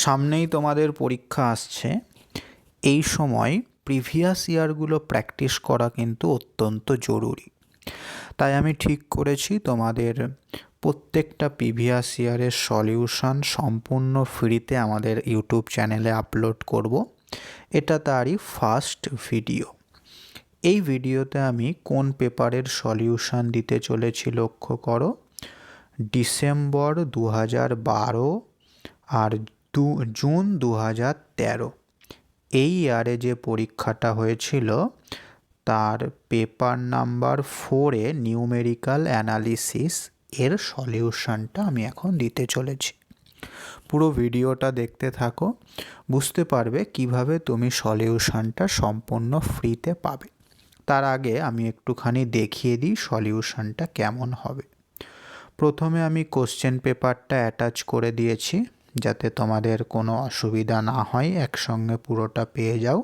সামনেই তোমাদের পরীক্ষা আসছে। এই সময় প্রিভিয়াস ইয়ারগুলো প্র্যাকটিস করা কিন্তু অত্যন্ত জরুরি। তাই আমি ঠিক করেছি তোমাদের প্রত্যেকটা প্রিভিয়াস ইয়ারের সলিউশন সম্পূর্ণ ফ্রিতে আমাদের ইউটিউব চ্যানেলে আপলোড করব। এটা তারই ফার্স্ট ভিডিও। এই ভিডিওতে আমি কোন পেপারের সলিউশন দিতে চলেছি লক্ষ্য করো। ডিসেম্বর 2012 আর জুন 2013 এই ইয়ারে যে পরীক্ষাটা হয়েছিল তার পেপার নাম্বার 4-এ নিউমেরিক্যাল অ্যানালিসিস এর সলিউশনটা আমি এখন দিতে চলেছি। পুরো ভিডিওটা দেখতে থাকো, বুঝতে পারবে কিভাবে তুমি সলিউশনটা সম্পূর্ণ ফ্রিতে পাবে। তার আগে আমি একটুখানি দেখিয়ে দিই সলিউশনটা কেমন হবে। প্রথমে আমি কোশ্চেন পেপারটা অ্যাটাচ করে দিয়েছি যাতে তোমাদের কোনো অসুবিধা না হয়, একসঙ্গে পুরোটা পেয়ে যাও।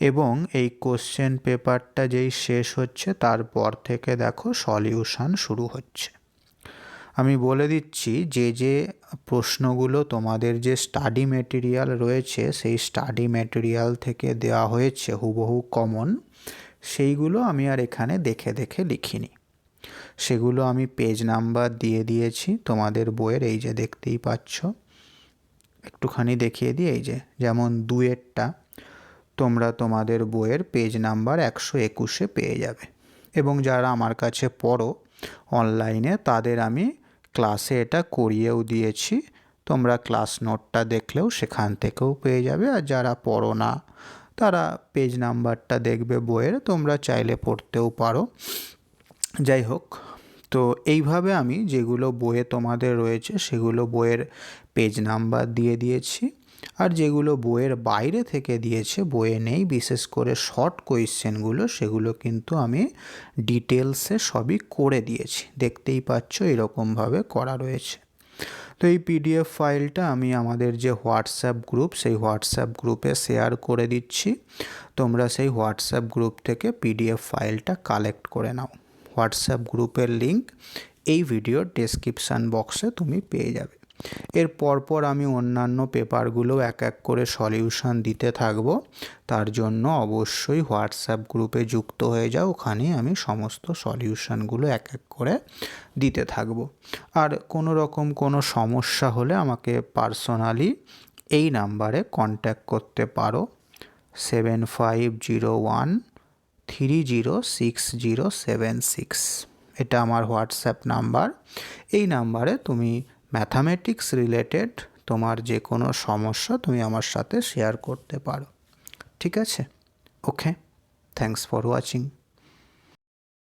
এবং এই কোশ্চেন পেপারটা যেই শেষ হচ্ছে তারপর থেকে দেখো সলিউশন শুরু হচ্ছে। আমি বলে দিচ্ছি যে যে প্রশ্নগুলো তোমাদের যে স্টাডি মেটেরিয়াল রয়েছে সেই স্টাডি মেটেরিয়াল থেকে দেওয়া হয়েছে হুবহু কমন, সেইগুলো আমি আর এখানে দেখে দেখে লিখিনি। সেগুলো আমি পেজ নাম্বার দিয়ে দিয়েছি তোমাদের বইয়ের, এই যে দেখতেই পাচ্ছ। একটুখানি দেখিয়ে দিই, এই যে যেমন 2-এরটা তোমরা তোমাদের বইয়ের পেজ নাম্বার 121-এ পেয়ে যাবে। এবং যারা আমার কাছে পড়ো অনলাইনে তাদের আমি ক্লাসে এটা করিয়েও দিয়েছি, তোমরা ক্লাস নোটটা দেখলেও সেখান থেকেও পেয়ে যাবে। আর যারা পড়ো না তারা পেজ নাম্বারটা দেখবে বইয়ের, তোমরা চাইলে পড়তেও পারো। যাই হোক, তো এইভাবে আমি যেগুলো বইয়ে তোমাদের রয়েছে সেগুলো বইয়ের পেজ নাম্বার দিয়ে দিয়েছি। আর যেগুলো বইয়ের বাইরে থেকে দিয়েছে, বইয়ে নেই, বিশেষ করে শর্ট কোয়েশ্চেনগুলো, সেগুলো কিন্তু আমি ডিটেলসে সবই করে দিয়েছি। দেখতেই পাচ্ছ এরকমভাবে করা রয়েছে। তো এই পিডিএফ ফাইলটা আমি আমাদের যে হোয়াটসঅ্যাপ গ্রুপ সেই হোয়াটসঅ্যাপ গ্রুপে শেয়ার করে দিচ্ছি। তোমরা সেই হোয়াটসঅ্যাপ গ্রুপ থেকে পিডিএফ ফাইলটা কালেক্ট করে নাও। হোয়াটসঅ্যাপ গ্রুপের লিঙ্ক এই ভিডিওর ডেসক্রিপশান বক্সে তুমি পেয়ে যাবে। এর পরপর আমি অন্যান্য পেপারগুলো এক এক করে সলিউশন দিতে থাকবো। তার জন্য অবশ্যই হোয়াটসঅ্যাপ গ্রুপে যুক্ত হয়ে যাও, ওখানে আমি সমস্ত সলিউশনগুলো এক এক করে দিতে থাকবো। আর কোনো রকম কোনো সমস্যা হলে আমাকে পার্সোনালি এই নাম্বারে কন্ট্যাক্ট করতে পারো, 7501306076। এটা আমার হোয়াটসঅ্যাপ নাম্বার। এই নাম্বারে তুমি ম্যাথামেটিক্স রিলেটেড তোমার যে কোনো সমস্যা তুমি আমার সাথে শেয়ার করতে পারো। ঠিক আছে? ওকে, থ্যাঙ্কস ফর ওয়াচিং।